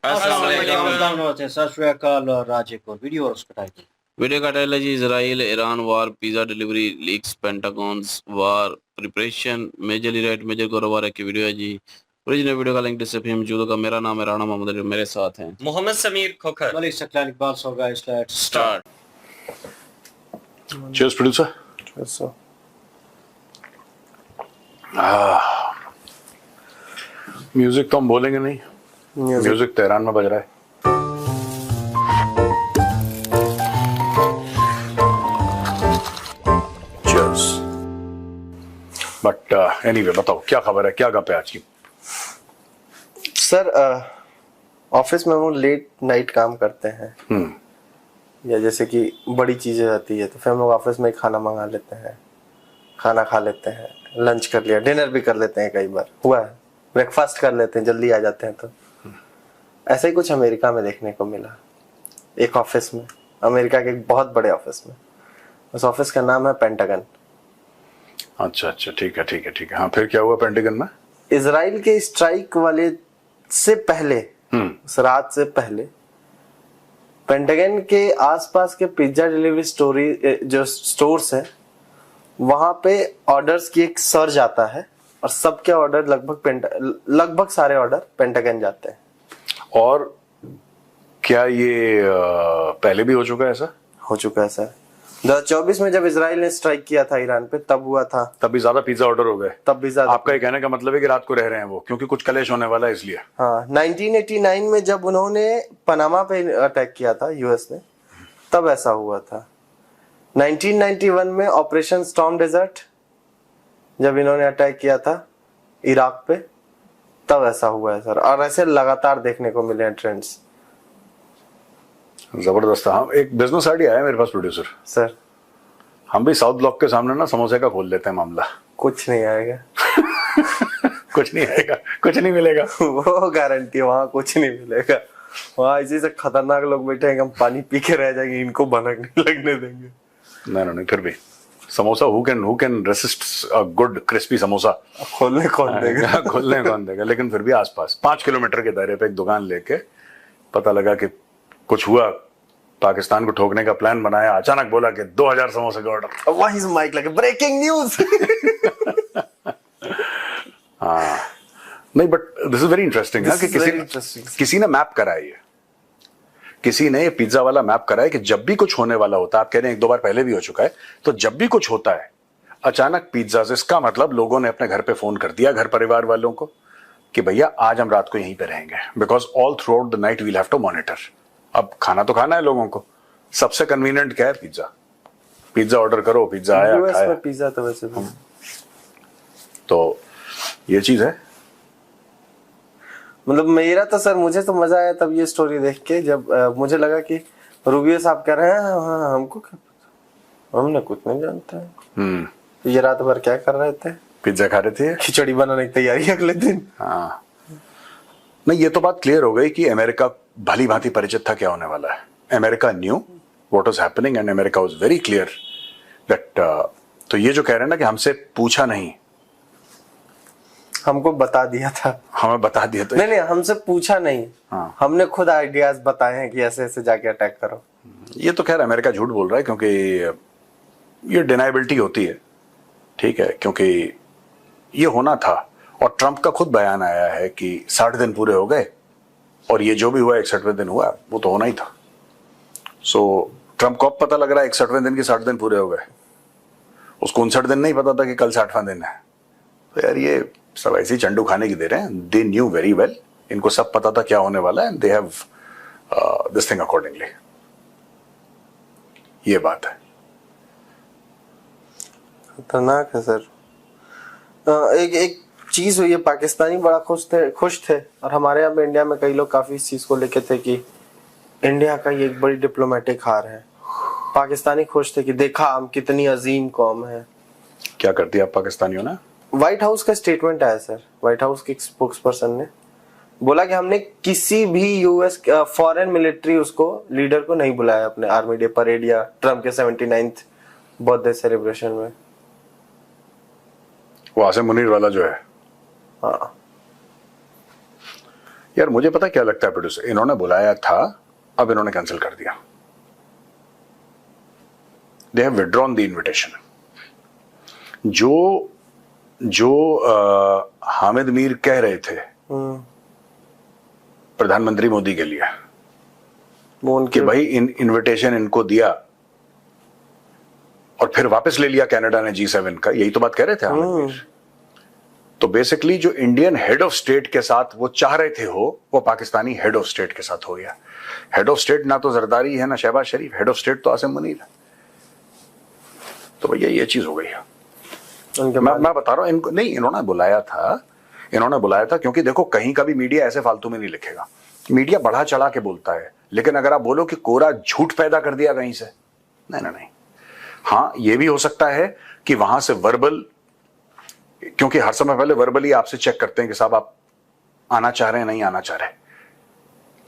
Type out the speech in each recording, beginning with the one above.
अस्सलाम वालेकुम। सत श्री अकाल और आज एक और वीडियो और उसका टाइटल वीडियो का टाइटल है जी इजराइल ईरान वार पिज्जा डिलीवरी लीक्स पेंटागॉन्स वार प्रिपरेशन मेजरली राइट मेजर गोरवार की वीडियो है जी। ओरिजिनल वीडियो का लिंक डिस्क्रिप्शन में मौजूद होगा। मेरा नाम है राणा मोहम्मद अली, मेरे साथ हैं Mohammad Sameer Khokhar, Malik Saqlain Iqbal so guys let's start. Cheers, producer. So, music तो हम बोलेंगे नहीं, म्यूजिक तेहरान में बज रहा है। Cheers. बट एनीवे बताओ क्या खबर है, क्या गप है आज की? सर ऑफिस में हम लोग लेट नाइट काम करते हैं या जैसे कि बड़ी चीजें आती है तो फिर हम लोग ऑफिस में ही खाना मंगा लेते हैं, खाना खा लेते हैं, लंच कर लिया, डिनर भी कर लेते हैं, कई बार हुआ है ब्रेकफास्ट कर लेते हैं, जल्दी आ जाते हैं। तो ऐसा ही कुछ अमेरिका में देखने को मिला। एक ऑफिस में, अमेरिका के एक बहुत बड़े ऑफिस में, उस ऑफिस का नाम है पेंटागन। अच्छा अच्छा, ठीक है ठीक है ठीक है। हाँ, फिर क्या हुआ पेंटागन में? इजराइल के स्ट्राइक वाले से पहले, उस रात से पहले पेंटागन के आसपास के पिज्जा डिलीवरी जो स्टोर्स है वहां पे ऑर्डर्स की एक सर्ज आता है और सबके ऑर्डर लगभग सारे ऑर्डर पेंटागन जाते हैं। और क्या ये पहले भी हो चुका है ऐसा? हो चुका है सर। 2024 में जब इजराइल ने स्ट्राइक किया था ईरान पे तब हुआ था। तब भी ज्यादा पिज्जा ऑर्डर हो गए? तब भी ज्यादा। आपका ये कहने का मतलब है कि रात को रह रहे हैं वो, क्योंकि कुछ कलेश होने वाला है इसलिए? हाँ, 1989 में जब उन्होंने पनामा पे अटैक किया था यूएस ने, तब ऐसा हुआ था। 1991 में ऑपरेशन स्टॉर्म डेजर्ट जब इन्होंने अटैक किया था इराक पे, तब ऐसा हुआ है सर। और ऐसे लगातार देखने को मिले हैं ट्रेंड्स। जबरदस्त। हाँ, एक बिजनेस आइडिया है मेरे पास प्रोड्यूसर सर। हम भी साउथ ब्लॉक के सामने ना समोसे का खोल लेते हैं मामला। कुछ नहीं आएगा। कुछ नहीं आएगा, कुछ नहीं मिलेगा। वो गारंटी, वहाँ कुछ नहीं मिलेगा। वहाँ इसी से खतरनाक लोग बैठे हैं, हम पानी पी के रह जाएंगे, इनको भनक नहीं लगने देंगे। नहीं, फिर भी samosa who can resist a good crispy samosa? खोलने कौन देगा? खोलने कौन देगा? लेकिन फिर भी आसपास 5 किलोमीटर के दायरे पे एक दुकान लेके पता लगा कि कुछ हुआ, पाकिस्तान को ठोकने का प्लान बनाया, अचानक बोला कि 2000 समोसे का order. Why is mic like breaking news? हाँ, नहीं but this is very interesting ना कि किसी ने मैप करा है, किसी ने ये पिज्जा वाला मैप करा है कि जब भी कुछ होने वाला होता है, आप कह रहे हैं एक दो बार पहले भी हो चुका है, तो जब भी कुछ होता है अचानक पिज्जा से, इसका मतलब लोगों ने अपने घर पे फोन कर दिया, घर परिवार वालों को, कि भैया आज हम रात को यहीं पे रहेंगे, because all throughout the night we'll have to monitor. अब खाना तो खाना है लोगों को, सबसे कन्वीनियंट क्या है? पिज्जा। पिज्जा ऑर्डर करो, पिज्जा आया, खाया। पिज्जा तो वैसे भी तो ये चीज है। मतलब मेरा तो सर, मुझे तो मजा आया तब ये स्टोरी देख के, जब मुझे लगा कि रूबियो साहब कह रहे हैं हाँ, हमको क्या पता, हमने कुछ नहीं जानते हैं। ये रात भर क्या कर रहे थे? पिज्जा खा रहे थे, खिचड़ी बनाने की तैयारी अगले दिन। हाँ, नहीं ये तो बात क्लियर हो गई कि अमेरिका भली भांति परिचित था क्या होने वाला है। America knew what was happening and America was very clear that. तो ये जो कह रहे हैं ना कि हमसे पूछा नहीं, हमको बता दिया था, हमें बता दिया। तो नहीं, हमसे पूछा नहीं। हाँ, हमने खुद आइडियाज बताए हैं कि ऐसे ऐसे जाके अटैक करो। ये तो खैर अमेरिका झूठ बोल रहा है, क्योंकि ये डिनाइबिलिटी होती है, ठीक है, क्योंकि ये होना था। और ट्रंप का खुद बयान आया है कि 60 दिन पूरे हो गए और ये जो भी हुआ 61वें दिन हुआ, वो तो होना ही था। सो ट्रंप को अब पता लग रहा है 61वें दिन के 60 दिन पूरे हो गए, उसको 59 दिन नहीं पता था कि कल 60वां दिन है। तो यार ये सब ऐसी चंडू खाने की दे रहे हैं। दे न्यू वेरी वेल, इनको सब पता था क्या होने वाला है, they have this thing accordingly. ये बात है, खतरनाक है सर। एक चीज हुई है, पाकिस्तानी बड़ा खुश थे और हमारे यहाँ पे इंडिया में कई लोग काफी इस चीज को लेके थे कि इंडिया का ये एक बड़ी डिप्लोमेटिक हार है। पाकिस्तानी खुश थे कि देखा हम कितनी अजीम कौम है। क्या कर दिया पाकिस्तानियों ने? व्हाइट हाउस का स्टेटमेंट आया सर, व्हाइट हाउस के स्पोक्स पर्सन ने बोला कि हमने किसी भी यूएस फॉरेन मिलिट्री उसको लीडर को नहीं बुलाया अपने आर्मी डे परेड या ट्रम्प के 79th बर्थडे सेलिब्रेशन में। वो आसिम मुनीर वाला जो है, हाँ, यार मुझे पता क्या लगता है प्रोड्यूसर, इन्होंने बुलाया था, अब इन्होंने कैंसिल कर दिया। They have withdrawn the invitation. जो हामिद मीर कह रहे थे प्रधानमंत्री मोदी के लिए कि भाई इनविटेशन इनको दिया और फिर वापस ले लिया कनाडा ने G7 का, यही तो बात कह रहे थे हामिद मीर। तो बेसिकली जो इंडियन हेड ऑफ स्टेट के साथ वो चाह रहे थे वो पाकिस्तानी हेड ऑफ स्टेट के साथ हो गया। हेड ऑफ स्टेट ना तो जरदारी है ना शहबाज शरीफ, हेड ऑफ स्टेट तो आसिम मुनीर है। तो भैया ये चीज हो गई है। मैं बता रहा हूं इनको, नहीं इन्होंने बुलाया था क्योंकि देखो कहीं का भी मीडिया ऐसे फालतू में नहीं लिखेगा, मीडिया बढ़ा चढ़ा के बोलता है, लेकिन अगर आप बोलो कि कोरा झूठ पैदा कर दिया कहीं से, नहीं। हाँ ये भी हो सकता है कि वहां से वर्बल, क्योंकि हर समय पहले वर्बली आपसे चेक करते हैं कि साहब आप आना चाह रहे हैं नहीं आना चाह रहे,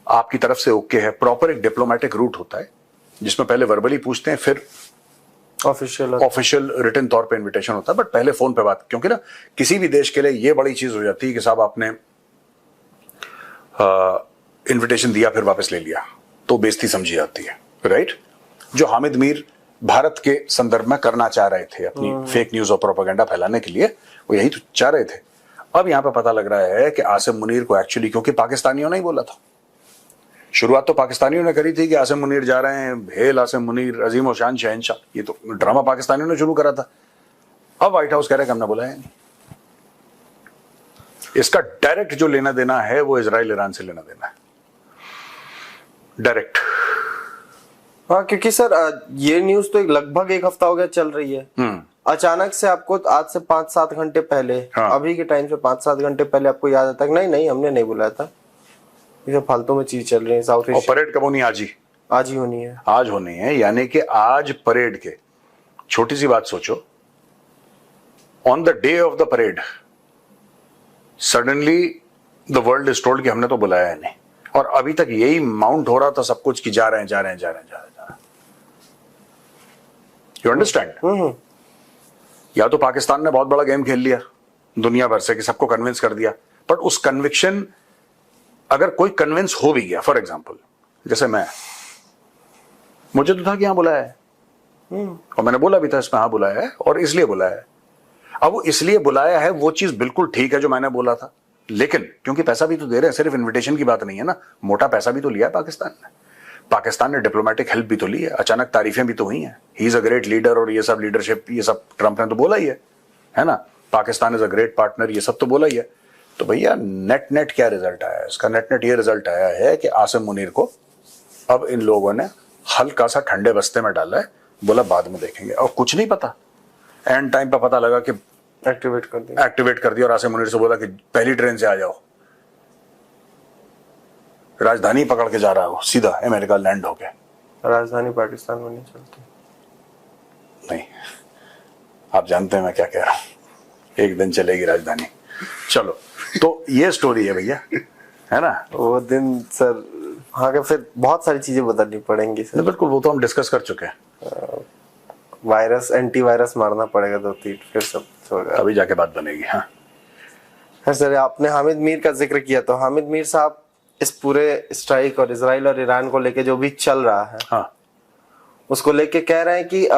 आपकी तरफ से ओके है। प्रॉपर एक डिप्लोमेटिक रूट होता है जिसमें पहले वर्बली पूछते हैं, फिर ऑफिशियल रिटन तौर पे इनविटेशन होता है, बट पहले फोन पे बात, क्योंकि ना किसी भी देश के लिए ये बड़ी चीज हो जाती है कि साहब आपने इनविटेशन दिया फिर वापस ले लिया, तो बेइज्जती समझी जाती है, राइट। जो हामिद मीर भारत के संदर्भ में करना चाह रहे थे अपनी फेक न्यूज और प्रोपेगेंडा फैलाने के लिए, वो यही तो चाह रहे थे। अब यहां पे पता लग रहा है कि आसिम मुनीर को एक्चुअली, क्योंकि पाकिस्तानियों ने ही बोला था, शुरुआत तो पाकिस्तानियों ने करी थी कि आसिम मुनीर जा रहे हैं, भेल आसिम मुनीर अजीम और शान शहंशाह, ये तो ड्रामा पाकिस्तानियों ने शुरू करा था। अब व्हाइट हाउस कह रहे हैं कि हमने बुलाया नहीं। इसका डायरेक्ट जो लेना देना है वो इजराइल ईरान से लेना देना है, डायरेक्ट। हाँ, क्योंकि सर ये न्यूज तो लगभग एक हफ्ता हो गया चल रही है। अचानक से आपको आज से 5-7 घंटे पहले, हाँ। अभी के टाइम से 5-7 घंटे पहले आपको याद आता है कि नहीं हमने नहीं बुलाया था, ये फालतू में चीज चल रही है साउथ और परेड कब होनी? आज ही होनी है। आज होनी है, यानी कि आज परेड के, छोटी सी बात सोचो, on the day of the parade suddenly the world is told कि हमने तो बुलाया है नहीं, और अभी तक यही माउंट हो रहा था सब कुछ कि जा रहे हैं। You understand? या तो पाकिस्तान ने बहुत बड़ा गेम खेल लिया दुनिया भर से कि सबको कन्विंस कर दिया, बट उस कन्विक्शन, अगर कोई कन्विंस हो भी गया, फॉर एग्जांपल जैसे मुझे तो था कि यहां बुलाया है, और मैंने बोला भी था इसमें हाँ बुलाया है और इसलिए बुलाया है। अब वो इसलिए बुलाया है वो चीज बिल्कुल ठीक है जो मैंने बोला था, लेकिन क्योंकि पैसा भी तो दे रहे हैं, सिर्फ इन्विटेशन की बात नहीं है ना, मोटा पैसा भी तो लिया है पाकिस्तान ने डिप्लोमेटिक हेल्प भी तो ली है, अचानक तारीफें भी तो हुई हैं, he is a great leader, और ये सब लीडरशिप, ये सब ट्रंप ने तो बोला ही है ना, Pakistan is a great partner, ये सब तो बोला ही है। तो भैया नेट क्या रिजल्ट आया है इसका? नेट ये रिजल्ट आया है कि आसिम मुनीर को अब इन लोगों ने हल्का सा ठंडे बस्ते में डाला है, बोला बाद में देखेंगे, और कुछ नहीं पता, एंड टाइम पे पता लगा कि एक्टिवेट कर दिया, और आसिम मुनीर से बोला कि पहली ट्रेन से आ जाओ, राजधानी पकड़ के जा रहा हो सीधा अमेरिका लैंड होके। राजधानी पाकिस्तान में नहीं चलती। नहीं, आप जानते हैं मैं क्या कह रहा हूं, एक दिन चलेगी राजधानी। चलो, तो ये स्टोरी है भैया, है ना। वो दिन सर वहाँ के फिर बहुत सारी चीजें बदलनी पड़ेंगी सर। बिल्कुल, वो तो हम डिस्कस कर चुके हैं। वायरस, एंटीवायरस मारना पड़ेगा 2-3, फिर सब होगा, अभी जाके बात बनेगी। हाँ सर, आपने हामिद मीर का जिक्र किया, तो हामिद मीर साहब इस पूरे स्ट्राइक और इजराइल और ईरान को लेके जो भी चल रहा है, हाँ, उसको लेके कह रहे हैं कि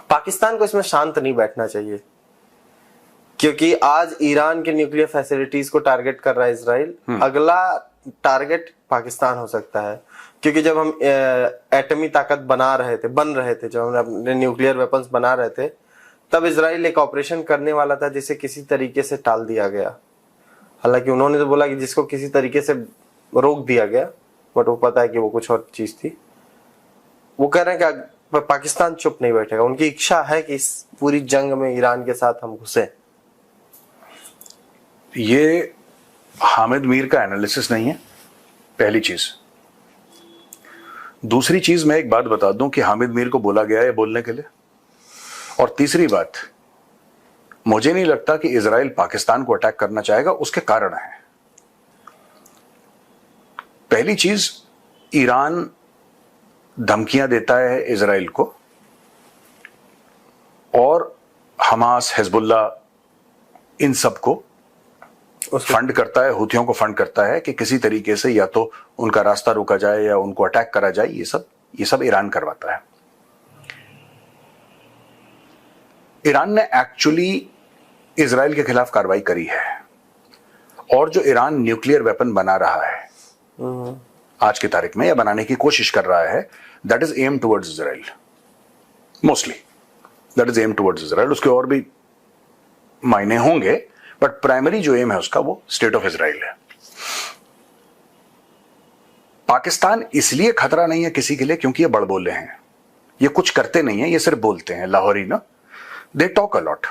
पाकिस्तान को इसमें शांत नहीं बैठना चाहिए, क्योंकि आज ईरान के न्यूक्लियर फैसिलिटीज को टारगेट कर रहा है इजराइल, अगला टारगेट पाकिस्तान हो सकता है, क्योंकि जब हम एटमी ताकत बन रहे थे, जब हम अपने न्यूक्लियर वेपन्स बना रहे थे, तब इजराइल एक ऑपरेशन करने वाला था जिसे किसी तरीके से टाल दिया गया। हालांकि उन्होंने तो बोला कि जिसको किसी तरीके से रोक दिया गया, बट वो पता है कि वो कुछ और चीज थी। वो कह रहे हैं कि पाकिस्तान चुप नहीं बैठेगा, उनकी इच्छा है कि इस पूरी जंग में ईरान के साथ हम घुसे। ये हामिद मीर का एनालिसिस नहीं है, पहली चीज। दूसरी चीज, मैं एक बात बता दूं कि हामिद मीर को बोला गया है बोलने के लिए, और तीसरी बात, मुझे नहीं लगता कि इजराइल पाकिस्तान को अटैक करना चाहेगा, उसके कारण है। पहली चीज, ईरान धमकियां देता है इजराइल को, और हमास, हिजबुल्ला, इन सब को फंड करता है, हुथियों को फंड करता है कि किसी तरीके से या तो उनका रास्ता रोका जाए या उनको अटैक करा जाए। ये सब ईरान करवाता है। ईरान ने एक्चुअली इजराइल के खिलाफ कार्रवाई करी है, और जो ईरान न्यूक्लियर वेपन बना रहा है आज की तारीख में या बनाने की कोशिश कर रहा है, that is aim towards Israel, mostly that is aim towards Israel. उसके और भी मायने होंगे, बट प्राइमरी जो एम है उसका वो स्टेट ऑफ इजराइल है। पाकिस्तान इसलिए खतरा नहीं है किसी के लिए क्योंकि ये बड़बोले हैं, ये कुछ करते नहीं है, ये सिर्फ बोलते हैं। लाहौरी ना, दे टॉक अ लॉट,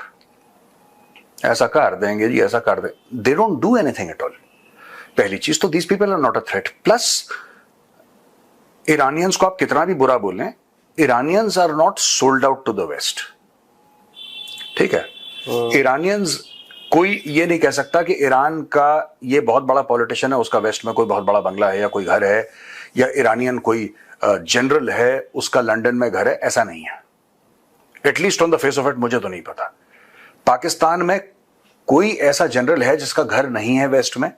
ऐसा कर देंगे जी, ऐसा कर दे, दे don't do anything at all. पहली चीज तो these people are not a threat. Plus Iranians को आप कितना भी बुरा बोलें, Iranians are not sold out to the west, ठीक है। ईरानियंस, कोई ये नहीं कह सकता कि ईरान का ये बहुत बड़ा पॉलिटिशियन है, उसका वेस्ट में कोई बहुत बड़ा बंगला है या कोई घर है, या ईरानियन कोई जनरल है उसका लंदन में घर है, ऐसा नहीं है। At least on the face of it मुझे तो नहीं पता। पाकिस्तान में कोई ऐसा जनरल है जिसका घर नहीं है वेस्ट में,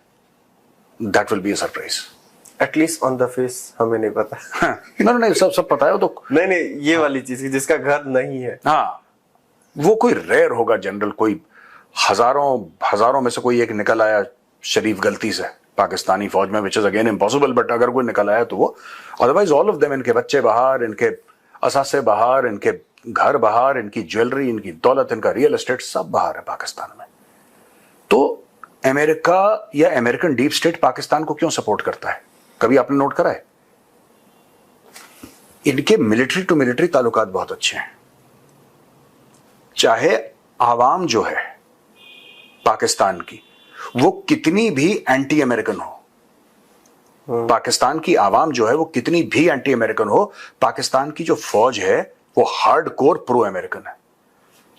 that will be a surprise. At least on the face हमें नहीं पता। नहीं, सब पता है तो। नहीं, ये वाली चीज जिसका घर नहीं है, हाँ, वो कोई रेयर होगा जनरल, कोई हजारों में से कोई एक निकल आया शरीफ गलती से पाकिस्तानी फौज में, which is again impossible, but अगर कोई निकल आया तो वो, अदरवाइज ऑल ऑफ देम, इनके बच्चे बाहर, इनके असासे बाहर, इनके घर बाहर, इनकी ज्वेलरी, इनकी दौलत, इनका रियल एस्टेट सब बाहर है पाकिस्तान में। तो अमेरिका या अमेरिकन डीप स्टेट पाकिस्तान को क्यों सपोर्ट करता है, कभी आपने नोट करा है? इनके मिलिट्री टू मिलिट्री ताल्लुकात बहुत अच्छे हैं। चाहे आवाम जो है पाकिस्तान की वो कितनी भी एंटी अमेरिकन हो, पाकिस्तान की आवाम जो है वो कितनी भी एंटी अमेरिकन हो, पाकिस्तान की जो फौज है वो हार्डकोर प्रो अमेरिकन है।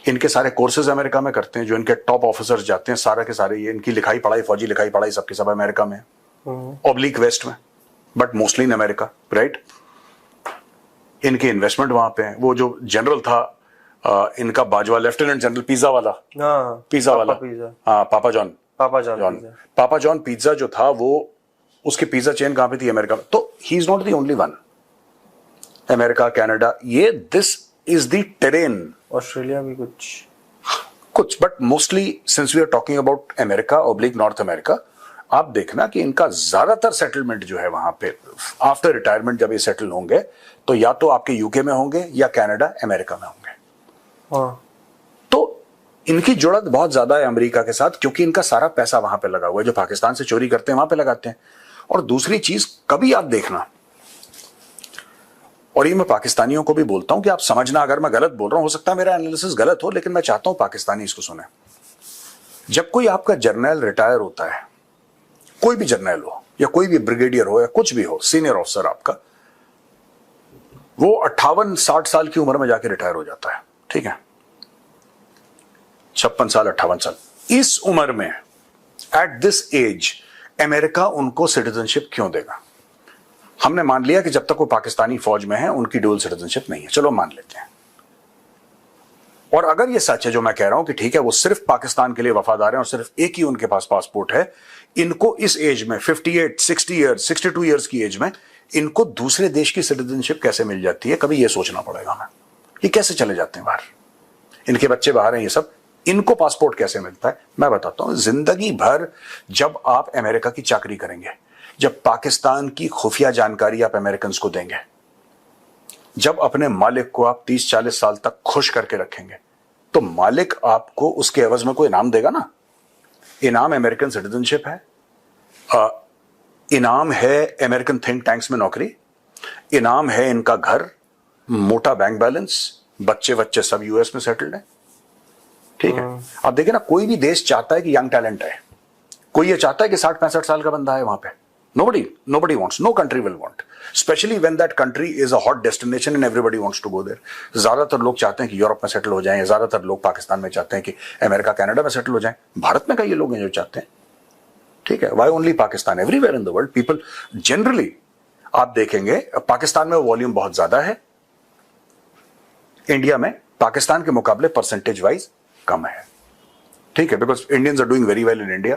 इनके सारे कोर्सेज अमेरिका में करते हैं, जो इनके टॉप ऑफिसर्स जाते हैं सारे के सारे, ये इनकी लिखाई पढ़ाई, फौजी लिखाई पढ़ाई सबके सब अमेरिका में, ऑब्लिक वेस्ट में, but mostly in America, right. इनके इन्वेस्टमेंट वहां पे है। वो जो जनरल था इनका बाजवा, लेफ्टिनेंट जनरल पिज्जा वाला, पिज्जा वाला, हाँ, पापा जॉन पिज्जा जो था, वो उसकी पिज्जा चेन कहां पे थी? अमेरिका में। तो he is not the only one. America, Canada, ये this is the terrain. Australia भी कुछ, but mostly since we are talking about America oblique North America, आप देखना कि इनका ज्यादातर सेटलमेंट जो है वहां पे आफ्टर रिटायरमेंट, जब ये सेटल होंगे तो या तो आपके यूके में होंगे या कनाडा, अमेरिका में होंगे। तो इनकी जुड़त बहुत ज्यादा है अमेरिका के साथ, क्योंकि इनका सारा पैसा वहां पे लगा हुआ है, जो पाकिस्तान से चोरी करते हैं वहां पे लगाते हैं। और दूसरी चीज, कभी आप देखना, और ये मैं पाकिस्तानियों को भी बोलता हूं कि आप समझना, अगर मैं गलत बोल रहा हूं, हो सकता है मेरा एनालिसिस गलत हो, लेकिन मैं चाहता हूं पाकिस्तानी इसको सुने। जब कोई आपका जर्नल रिटायर होता है, कोई भी जर्नल हो या कोई भी ब्रिगेडियर हो या कुछ भी हो, सीनियर ऑफिसर आपका, वो 58-60 साल की उम्र में जाके रिटायर हो जाता है, ठीक है, 56 साल 58 साल। इस उम्र में, एट दिस एज, अमेरिका उनको सिटीजनशिप क्यों देगा? हमने मान लिया कि जब तक वो पाकिस्तानी फौज में है उनकी ड्यूल सिटीजनशिप नहीं है, चलो मान लेते हैं। और अगर ये सच है जो मैं कह रहा हूं कि ठीक है वो सिर्फ पाकिस्तान के लिए वफादार हैं और सिर्फ एक ही उनके पास पासपोर्ट है, इनको इस एज में 58, 60 ईयर्स, 62 ईयर्स की एज में इनको दूसरे देश की सिटीजनशिप कैसे मिल जाती है? कभी ये सोचना पड़ेगा हमें। ये कैसे चले जाते हैं बाहर? इनके बच्चे बाहर हैं, ये सब, इनको पासपोर्ट कैसे मिलता है? मैं बताता हूं। जिंदगी भर जब आप अमेरिका की चाकरी करेंगे, जब पाकिस्तान की खुफिया जानकारी आप अमेरिकन को देंगे, जब अपने मालिक को आप 30-40 साल तक खुश करके रखेंगे, तो मालिक आपको उसके एवज में कोई इनाम देगा ना। इनाम अमेरिकन सिटीजनशिप है, इनाम है अमेरिकन थिंक टैंक्स में नौकरी, इनाम है इनका घर, मोटा बैंक बैलेंस, बच्चे सब यूएस में सेटल्ड है, ठीक है। आप देखिए ना, कोई भी देश चाहता है कि यंग टैलेंट है, कोई ये चाहता है कि 60-65 साल का बंदा है वहां पे। Nobody wants, no country will want, especially when that country is a hot destination and everybody wants to go there. ज्यादातर लोग चाहते हैं कि यूरोप में सेटल हो जाएं, ज्यादातर लोग पाकिस्तान में चाहते हैं कि अमेरिका, कनाडा में सेटल हो जाएं, भारत में कई लोग हैं जो चाहते हैं, ठीक है। Why only Pakistan? Everywhere in the world people generally, आप देखेंगे पाकिस्तान में वॉल्यूम बहुत ज्यादा है, इंडिया में पाकिस्तान के मुकाबले परसेंटेज वाइज कम है, ठीक है, because Indians are doing very well in India.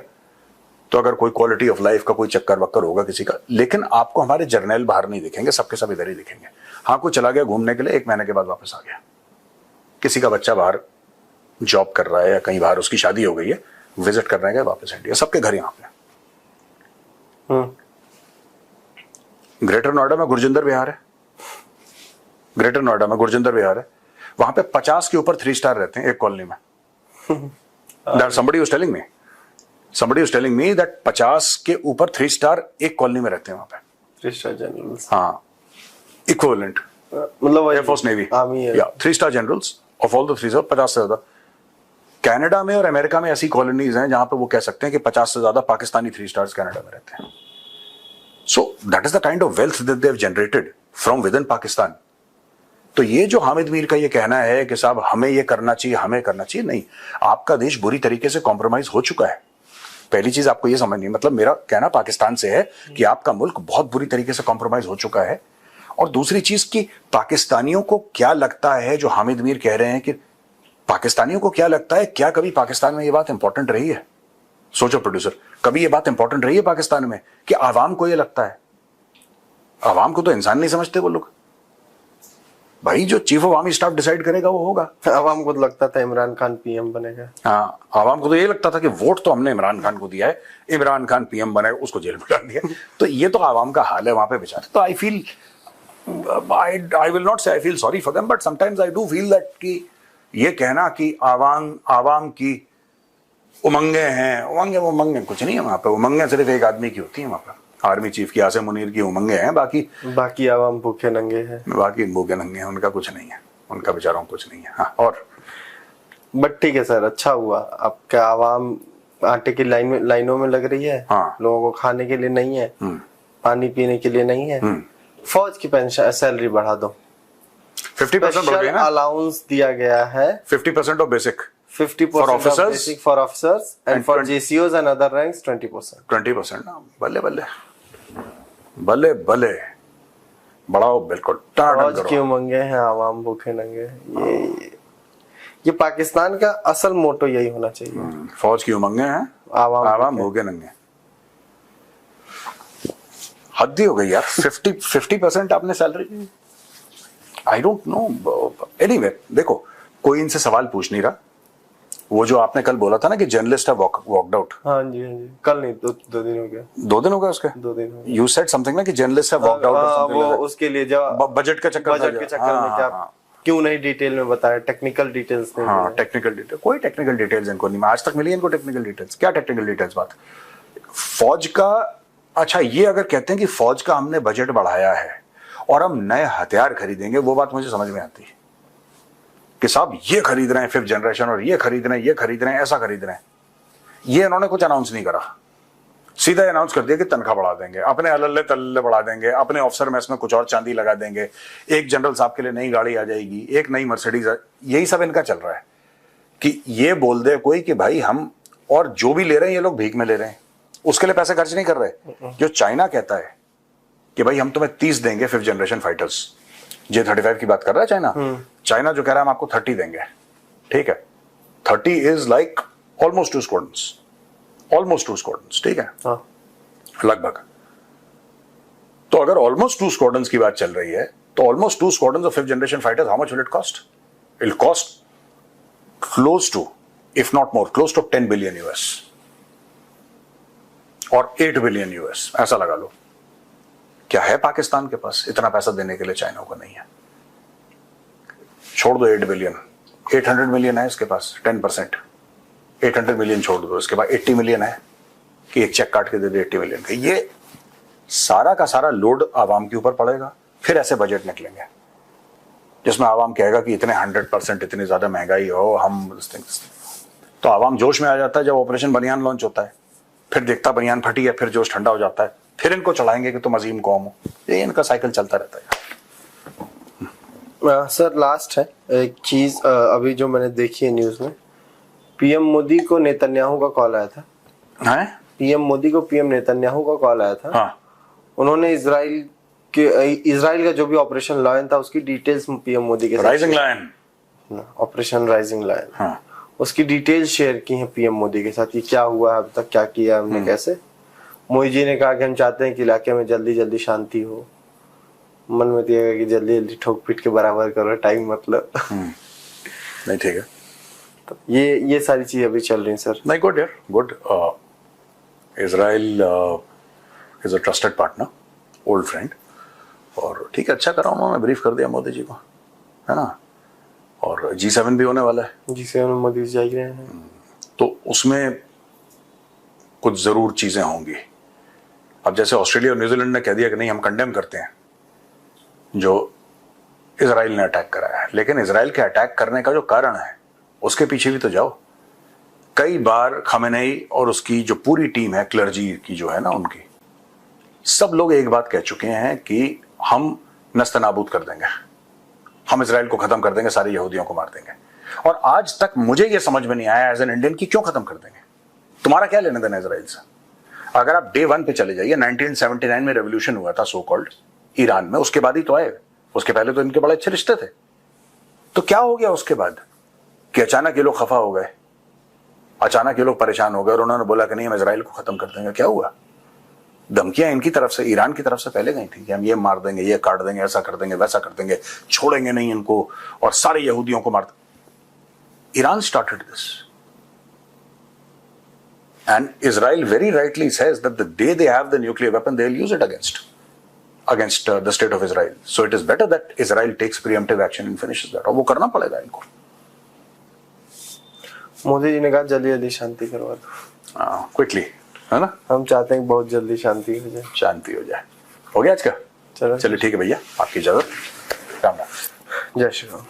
तो अगर कोई क्वालिटी ऑफ लाइफ का कोई चक्कर वक्कर होगा किसी का, लेकिन आपको हमारे जर्नैल बाहर नहीं दिखेंगे, सबके सब इधर ही दिखेंगे। हाँ, कोई चला गया घूमने के लिए, 1 महीने के बाद वापस आ गया। किसी का बच्चा बाहर जॉब कर रहा है या कहीं बाहर उसकी शादी हो गई है, विजिट करने गए, वापस इंडिया। सबके घर यहाँ पे। ग्रेटर नोएडा में गुरजिंदर विहार है, ग्रेटर नोएडा में गुरजिंदर विहार है, वहां पे 50 के ऊपर 3 स्टार रहते हैं एक कॉलोनी में। somebody was telling me that 50 के ऊपर 3 स्टार एक कॉलोनी में रहते हैं वहां पे। 3 स्टार जनरल्स, हाँ, इक्विवेलेंट, मतलब एयरफोर्स नेवी, आर्मी है। या 3 star generals of all the 3 star, 50 से ज्यादा। कनाडा में और अमेरिका में ऐसी कॉलोनीज हैं जहां पे वो कह सकते हैं कि 50 से ज्यादा पाकिस्तानी 3 स्टार्स कनाडा में रहते हैं। So that is the kind of wealth that they have generated from with in Pakistan. तो ये जो हामिद मीर का ये कहना है कि साहब हमें ये करना चाहिए, हमें करना चाहिए, नहीं, आपका देश बुरी तरीके से कॉम्प्रोमाइज हो चुका है। पहली चीज आपको ये समझनी है, मतलब मेरा कहना पाकिस्तान से है कि आपका मुल्क बहुत बुरी तरीके से कॉम्प्रोमाइज हो चुका है। और दूसरी चीज कि पाकिस्तानियों को क्या लगता है, जो हामिद मीर कह रहे हैं कि पाकिस्तानियों को क्या लगता है, क्या कभी पाकिस्तान में ये बात इंपॉर्टेंट रही है? सोचो प्रोड्यूसर, कभी ये बात इंपॉर्टेंट रही है पाकिस्तान में कि आवाम को ये लगता है? आवाम को तो इंसान नहीं समझते वो लोग। भाई जो chief of army staff decide करेगा वो होगा। आवाम को तो लगता था इमरान खान पीएम बनेगा। हाँ, आवाम को तो ये लगता था कि वोट तो हमने इमरान खान को दिया है, इमरान खान पीएम बनेगा, उसको जेल में डाल दिया। तो ये तो आवाम का हाल है वहां पे बेचारे। तो I feel, I will not say I feel sorry for them, but sometimes I do feel that कि ये कहना कि आवाम की उमंगे हैं, उमंगे कुछ नहीं है वहां पे। उमंगे सिर्फ एक आदमी की होती है वहां पर, आर्मी चीफ की, आसिम मुनीर की उमंगे हैं, बाकी आवाम भूखे नंगे हैं। बाकी भूखे नंगे हैं, उनका कुछ नहीं है, उनका बेचारों को कुछ नहीं है। हाँ, और बट ठीक है सर, अच्छा हुआ आपका आवाम आटे की लाइनों में लग रही है। हाँ। लोगों को खाने के लिए नहीं है, पानी पीने के लिए नहीं है। फौज की पेंशन सैलरी बढ़ा दो, 50% बढ़ गई ना, अलाउंस दिया गया है, 50% of basic, 50% officers, basic for officers and for JCOs and other ranks 20%. 20% ना, बल्ले बल्ले बल्ले बल्ले बढ़ाओ, बिल्कुल फौज करो। क्यों मंगे हैं, आवाम भूखे नंगे। ये पाकिस्तान का असल मोटो यही होना चाहिए। फौज की उमंगे हैं, आवाम भूखे नंगे। हद ही हो गई यार। 50% आपने salary, I don't know. Anyway, देखो कोई इनसे सवाल पूछ नहीं रहा। वो जो आपने कल बोला था ना कि जर्नलिस्ट है वॉकड आउट, हाँ जी, हाँ जी, कल नहीं, दो दिन हो गया। 2 दिन हो गए उसके, 2 दिन हो गए। यू सेड समथिंग ना कि जर्नलिस्ट है वॉकड आउट, वो उसके लिए जब बजट के चक्कर में क्या क्यों नहीं डिटेल में बताया, टेक्निकल डिटेल्स नहीं। हाँ, टेक्निकल डिटेल, कोई टेक्निकल डिटेल्स इनको नहीं, आज तक मिली इनको टेक्निकल डिटेल्स। क्या टेक्निकल डिटेल्स बात? फौज का, अच्छा ये अगर कहते हैं कि फौज का हमने बजट बढ़ाया है और हम नए हथियार खरीदेंगे, वो बात मुझे समझ में आती है कि साहब ये खरीद रहे हैं 5th जनरेशन, और ये खरीद रहे हैं, ये खरीद रहे हैं, ऐसा खरीद रहे हैं। ये इन्होंने कुछ अनाउंस नहीं करा, सीधा अनाउंस कर दिया कि तनख्वाह बढ़ा देंगे, अपने अल्ले तल्ले बढ़ा देंगे, अपने ऑफिसर में इसमें कुछ और चांदी लगा देंगे, एक जनरल साहब के लिए नई गाड़ी आ जाएगी, एक नई मर्सिडीज। यही सब इनका चल रहा है कि ये बोल दे कोई कि भाई हम, और जो भी ले रहे हैं ये लोग भीख में ले रहे हैं, उसके लिए पैसे खर्च नहीं कर रहे। जो चाइना कहता है कि भाई हम तुम्हें 30 देंगे 5th जनरेशन फाइटर्स, J-35 की बात कर रहा है चाइना। चाइना जो कह रहा है हम आपको 30 देंगे, ठीक है। 30 is like almost 2 squadrons, almost 2 squadrons, ठीक है, हाँ। लगभग। तो अगर ऑलमोस्ट 2 स्क्वाड्रन्स की बात चल रही है, तो almost 2 squadrons of 5th generation fighters, how much will it cost? It will cost close to, if not more, close to 10 billion US और 8 बिलियन US, ऐसा लगा लो। क्या है पाकिस्तान के पास इतना पैसा देने के लिए? चाइना को नहीं है। छोड़ दो 8 बिलियन, 800 मिलियन है इसके पास, 10%, 800 मिलियन छोड़ दो, इसके बाद 80 मिलियन है कि एक चेक काट के दे दे 80 मिलियन का। ये सारा का सारा लोड आवाम के ऊपर पड़ेगा। फिर ऐसे बजट निकलेंगे जिसमें आवाम कहेगा कि इतने 100%, इतनी ज्यादा महंगाई हो, हम तो आवाम जोश में आ जाता है जब ऑपरेशन बनियान लॉन्च होता है, फिर देखता बनियान फटी है, फिर जोश ठंडा हो जाता है, फिर इनको चढ़ाएंगे कि तुम अजीम कौम हो। ये इनका साइकिल चलता रहता है। सर लास्ट है एक चीज, अभी जो मैंने देखी है न्यूज में, पीएम मोदी को नेतन्याहू का कॉल आया था। हैं? पीएम मोदी को पीएम नेतन्याहू का कॉल आया था। हाँ। उन्होंने इजराइल का जो भी ऑपरेशन लायन था उसकी डिटेल्स पीएम मोदी के साथ, rising lion, operation rising lion, हाँ, उसकी डिटेल शेयर की है पीएम मोदी के साथ, कि क्या हुआ अब तक, क्या किया हमने, कैसे। मोदी जी ने कहा कि हम चाहते हैं कि इलाके में जल्दी जल्दी शांति हो। मन में तो ये है कि जल्दी जल्दी ठोक पीट के बराबर करो, टाइम मतलब। नहीं ठीक है, तो ये सारी चीजें अभी चल रही हैं सर। नहीं गुड यार, good. Israel is a trusted partner, old friend, और ठीक है, अच्छा करा उन्होंने ब्रीफ कर दिया मोदी जी को, है ना। और G7 भी होने वाला है, G7 में मोदी जी जा ही रहे हैं। तो उसमें कुछ जरूर चीजें होंगी। अब जैसे ऑस्ट्रेलिया और न्यूजीलैंड ने कह दिया कि नहीं, हम कंडेम करते हैं जो इजराइल ने अटैक कराया है, लेकिन इजराइल के अटैक करने का जो कारण है उसके पीछे भी तो जाओ। कई बार खमेनेई और उसकी जो पूरी टीम है, क्लर्जी की जो है ना उनकी, सब लोग एक बात कह चुके हैं कि हम नस्तनाबूद कर देंगे, हम इजराइल को खत्म कर देंगे, सारे यहूदियों को मार देंगे। और आज तक मुझे यह समझ में नहीं आया एज एन इंडियन कि क्यों खत्म कर देंगे, तुम्हारा क्या लेना देना इजराइल से। अगर आप डे 1 पे चले जाइए, 1979 में रेवोल्यूशन हुआ था सो कॉल्ड ईरान में, उसके बाद ही तो आए, उसके पहले तो इनके बड़े अच्छे रिश्ते थे। तो क्या हो गया उसके बाद कि अचानक ये लोग खफा हो गए, अचानक ये लोग परेशान हो गए और उन्होंने बोला कि नहीं, हम इजराइल को खत्म कर देंगे। क्या हुआ? धमकियां इनकी तरफ से, ईरान की तरफ से पहले गई थी कि हम ये मार देंगे, ये काट देंगे, ऐसा कर देंगे, वैसा कर देंगे, छोड़ेंगे नहीं इनको, और सारे यहूदियों को मार देंगे। Iran started this, and Israel very rightly says that the day they have the nuclear weapon, they'll use it against the state of Israel. So it is better that Israel takes preemptive action and finishes that. और वो करना पड़ेगा इनको। मोदी जी ने कहा जल्दी जल्दी शांति करवा दो, क्विकली, है ना। हम चाहते हैं कि बहुत जल्दी शांति हो जाए। शांति हो जाए। हो गया आज का? चलो चलिए ठीक है भैया, आपकी इजाजत, राम राम। जय श्री राम।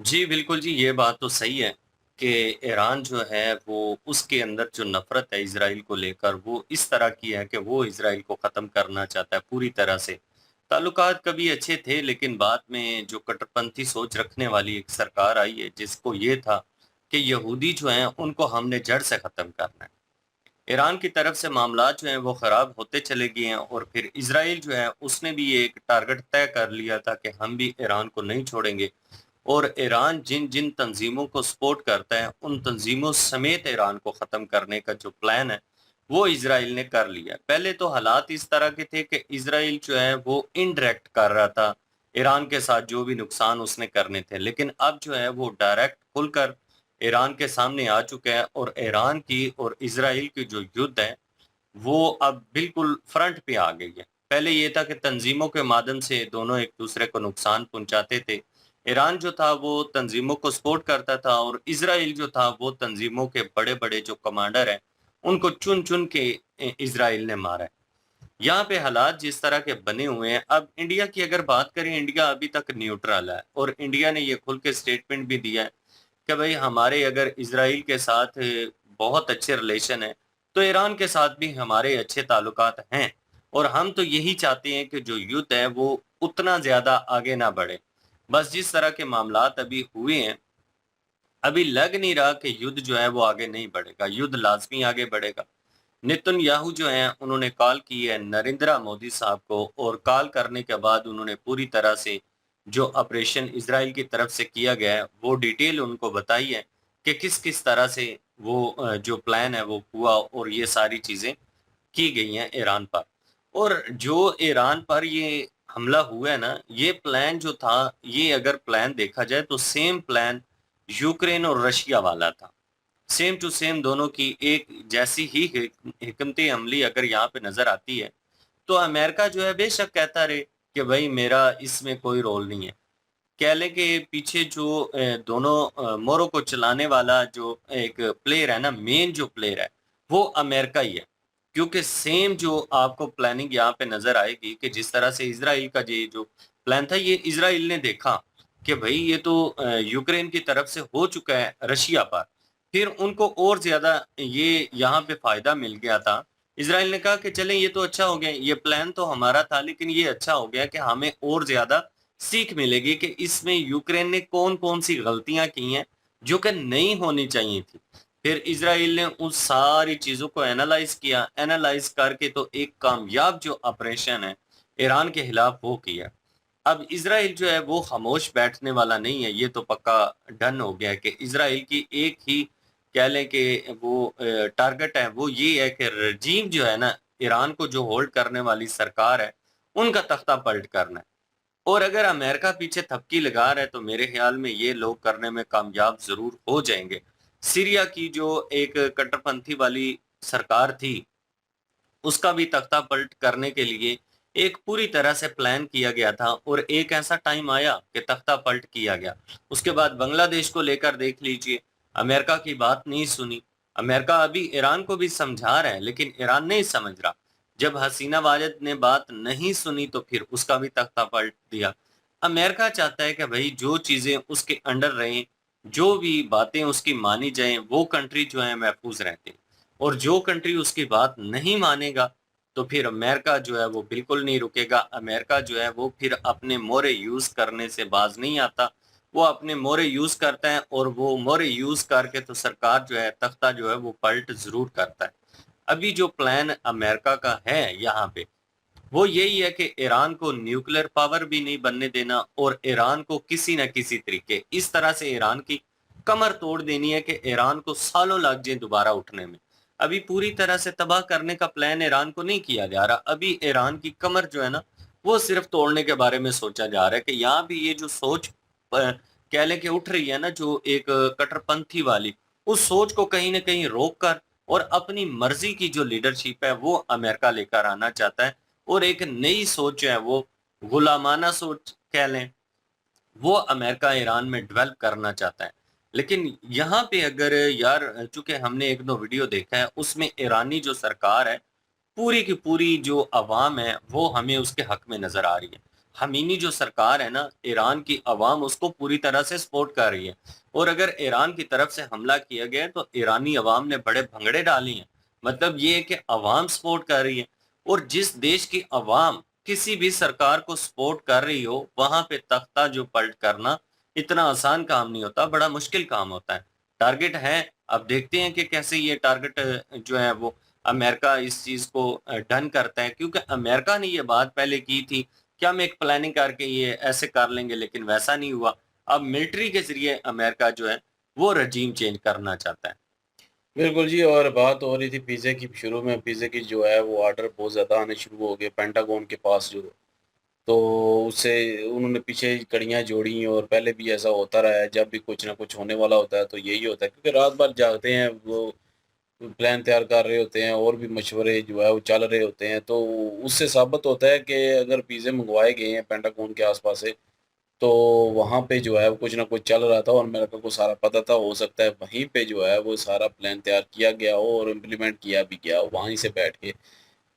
जी, बिल्कुल जी, ये बात तो सही है कि ईरान जो है वो उसके अंदर जो नफ़रत है इज़राइल को लेकर वो इस तरह की है कि वो इज़राइल को ख़त्म करना चाहता है पूरी तरह से। ताल्लुकात कभी अच्छे थे, लेकिन बाद में जो कट्टरपंथी सोच रखने वाली एक सरकार आई है जिसको ये था कि यहूदी जो हैं उनको हमने जड़ से ख़त्म करना है। ईरान की तरफ से मामलात जो हैं वो ख़राब होते चले गए हैं और फिर इज़राइल जो है उसने भी ये एक टारगेट तय कर लिया था कि हम भी ईरान को नहीं छोड़ेंगे। और ईरान जिन जिन तंजीमों को सपोर्ट करता है उन तंजीमों समेत ईरान को ख़त्म करने का जो प्लान है वो इजराइल ने कर लिया। पहले तो हालात इस तरह के थे कि इजराइल जो है वो इनडायरेक्ट कर रहा था ईरान के साथ जो भी नुकसान उसने करने थे, लेकिन अब जो है वो डायरेक्ट खुलकर ईरान के सामने आ चुका है और ईरान की और इजराइल की जो युद्ध है वो अब बिल्कुल फ्रंट पे आ गई है। पहले ये था कि तंजीमों के माध्यम से दोनों एक दूसरे को नुकसान पहुंचाते थे। ईरान जो था वो तंजीमों को सपोर्ट करता था और इजराइल जो था वो तंजीमों के बड़े-बड़े जो कमांडर हैं उनको चुन-चुन के इजराइल ने मारा है। यहाँ पे हालात जिस तरह के बने हुए हैं, अब इंडिया की अगर बात करें, इंडिया अभी तक न्यूट्रल है और इंडिया ने ये खुल के स्टेटमेंट भी दिया है कि भाई हमारे अगर इजराइल के साथ बहुत अच्छे रिलेशन है तो ईरान के साथ भी हमारे अच्छे ताल्लुकात हैं और हम तो यही चाहते हैं कि जो युद्ध है वो उतना ज्यादा आगे ना बढ़े। बस जिस तरह के मामलात अभी हुए हैं, अभी लग नहीं रहा कि युद्ध जो है वो आगे नहीं बढ़ेगा, युद्ध लाजमी आगे बढ़ेगा। नेतन्याहू जो हैं उन्होंने कॉल की है नरेंद्र मोदी साहब को और कॉल करने के बाद उन्होंने पूरी तरह से जो ऑपरेशन इजराइल की तरफ से किया गया है वो डिटेल उनको बताई है कि किस किस तरह से वो जो प्लान है वो हुआ और ये सारी चीज़ें की गई हैं ईरान पर। और जो ईरान पर ये हमला हुआ है ना, ये प्लान जो था, ये अगर प्लान देखा जाए तो सेम प्लान यूक्रेन और रशिया वाला था। सेम टू सेम दोनों की एक जैसी ही हिकमत अमली अगर यहाँ पे नजर आती है तो अमेरिका जो है बेशक कहता रहे कि भाई मेरा इसमें कोई रोल नहीं है। कह लें कि पीछे जो दोनों मोरों को चलाने वाला जो एक प्लेयर है ना, मेन जो प्लेयर है वो अमेरिका ही है, क्योंकि सेम जो आपको प्लानिंग यहाँ पे नजर आएगी कि जिस तरह से इजराइल का ये जो प्लान था ये इजराइल ने देखा कि भाई ये तो यूक्रेन की तरफ से हो चुका है रशिया पर, फिर उनको और ज्यादा ये यहाँ पे फायदा मिल गया था। इजराइल ने कहा कि चले ये तो अच्छा हो गया, ये प्लान तो हमारा था लेकिन ये अच्छा हो गया कि हमें और ज्यादा सीख मिलेगी कि इसमें यूक्रेन ने कौन कौन सी गलतियां की हैं जो कि नहीं होनी चाहिए थी। फिर इजराइल ने उन सारी चीजों को एनालाइज किया, एनालाइज करके तो एक कामयाब जो ऑपरेशन है ईरान के खिलाफ वो किया। अब इजराइल जो है वो खामोश बैठने वाला नहीं है, ये तो पक्का डन हो गया है कि इजराइल की एक ही कह लें कि वो टारगेट है, वो ये है कि रजीम जो है ना, ईरान को जो होल्ड करने वाली सरकार है, उनका तख्ता पलट करना है। और अगर अमेरिका पीछे थपकी लगा रहा है तो मेरे ख्याल में ये लोग करने में कामयाब जरूर हो जाएंगे। सीरिया की जो एक कट्टरपंथी वाली सरकार थी, उसका भी तख्ता पलट करने के लिए एक पूरी तरह से प्लान किया गया था और एक ऐसा टाइम आया कि तख्ता पलट किया गया। उसके बाद बांग्लादेश को लेकर देख लीजिए, अमेरिका की बात नहीं सुनी। अमेरिका अभी ईरान को भी समझा रहा है लेकिन ईरान नहीं समझ रहा। जब हसीना वाजिद ने बात नहीं सुनी तो फिर उसका भी तख्ता पलट दिया। अमेरिका चाहता है कि भाई जो चीजें उसके अंडर रहें, जो भी बातें उसकी मानी जाएं, वो कंट्री जो है महफूज रहती है। और जो कंट्री उसकी बात नहीं मानेगा तो फिर अमेरिका जो है वो बिल्कुल नहीं रुकेगा। अमेरिका जो है वो फिर अपने मोरे यूज करने से बाज नहीं आता, वो अपने मोरे यूज करता है और वो मोरे यूज करके तो सरकार जो है तख्ता जो है वो पलट जरूर करता है। अभी जो प्लान अमेरिका का है यहाँ पे वो यही है कि ईरान को न्यूक्लियर पावर भी नहीं बनने देना और ईरान को किसी न किसी तरीके इस तरह से ईरान की कमर तोड़ देनी है कि ईरान को सालों लग जाए दोबारा उठने में। अभी पूरी तरह से तबाह करने का प्लान ईरान को नहीं किया जा रहा। अभी ईरान की कमर जो है ना, वो सिर्फ तोड़ने के बारे में सोचा जा रहा है कि यहाँ भी ये जो सोच कह लें कि उठ रही है ना, जो एक कट्टरपंथी वाली, उस सोच को कहीं ना कहीं रोक कर और अपनी मर्जी की जो लीडरशिप है वो अमेरिका लेकर आना चाहता है। और एक नई सोच जो है वो गुलामाना सोच कह लें, वो अमेरिका ईरान में डेवलप करना चाहता है। लेकिन यहाँ पे अगर यार, चूंकि हमने एक दो वीडियो देखा है उसमें ईरानी जो सरकार है, पूरी की पूरी जो अवाम है वो हमें उसके हक में नजर आ रही है। हमीनी जो सरकार है ना, ईरान की अवाम उसको पूरी तरह से सपोर्ट कर रही है। और अगर ईरान की तरफ से हमला किया गया है तो ईरानी अवाम ने बड़े भंगड़े डाली हैं। मतलब ये है कि अवाम सपोर्ट कर रही है। और जिस देश की अवाम किसी भी सरकार को सपोर्ट कर रही हो, वहां पे तख्ता जो पलट करना इतना आसान काम नहीं होता, बड़ा मुश्किल काम होता है। टारगेट है, अब देखते हैं कि कैसे ये टारगेट जो है वो अमेरिका इस चीज को डन करता है। क्योंकि अमेरिका ने ये बात पहले की थी कि हम एक प्लानिंग करके ये ऐसे कर लेंगे, लेकिन वैसा नहीं हुआ। अब मिलिट्री के जरिए अमेरिका जो है वो रजीम चेंज करना चाहता है। बिल्कुल जी। और बात हो रही थी पिज़्ज़े की, शुरू में पिज़्ज़े की जो है वो ऑर्डर बहुत ज़्यादा आने शुरू हो गए पेंटागन के पास जो, तो उससे उन्होंने पीछे कड़ियाँ जोड़ी। और पहले भी ऐसा होता रहा है, जब भी कुछ ना कुछ होने वाला होता है तो यही होता है, क्योंकि रात भर जागते हैं वो, प्लान तैयार कर रहे होते हैं और भी मशवरे जो है वो चल रहे होते हैं। तो उससे साबित होता है कि अगर पिज़्ज़े मंगवाए गए हैं पेंटागन के आसपास से, तो वहाँ पे जो है वो कुछ ना कुछ चल रहा था और अमेरिका को सारा पता था। हो सकता है वहीं पे जो है वो सारा प्लान तैयार किया गया हो और इम्प्लीमेंट किया भी गया हो वहीं से बैठ के।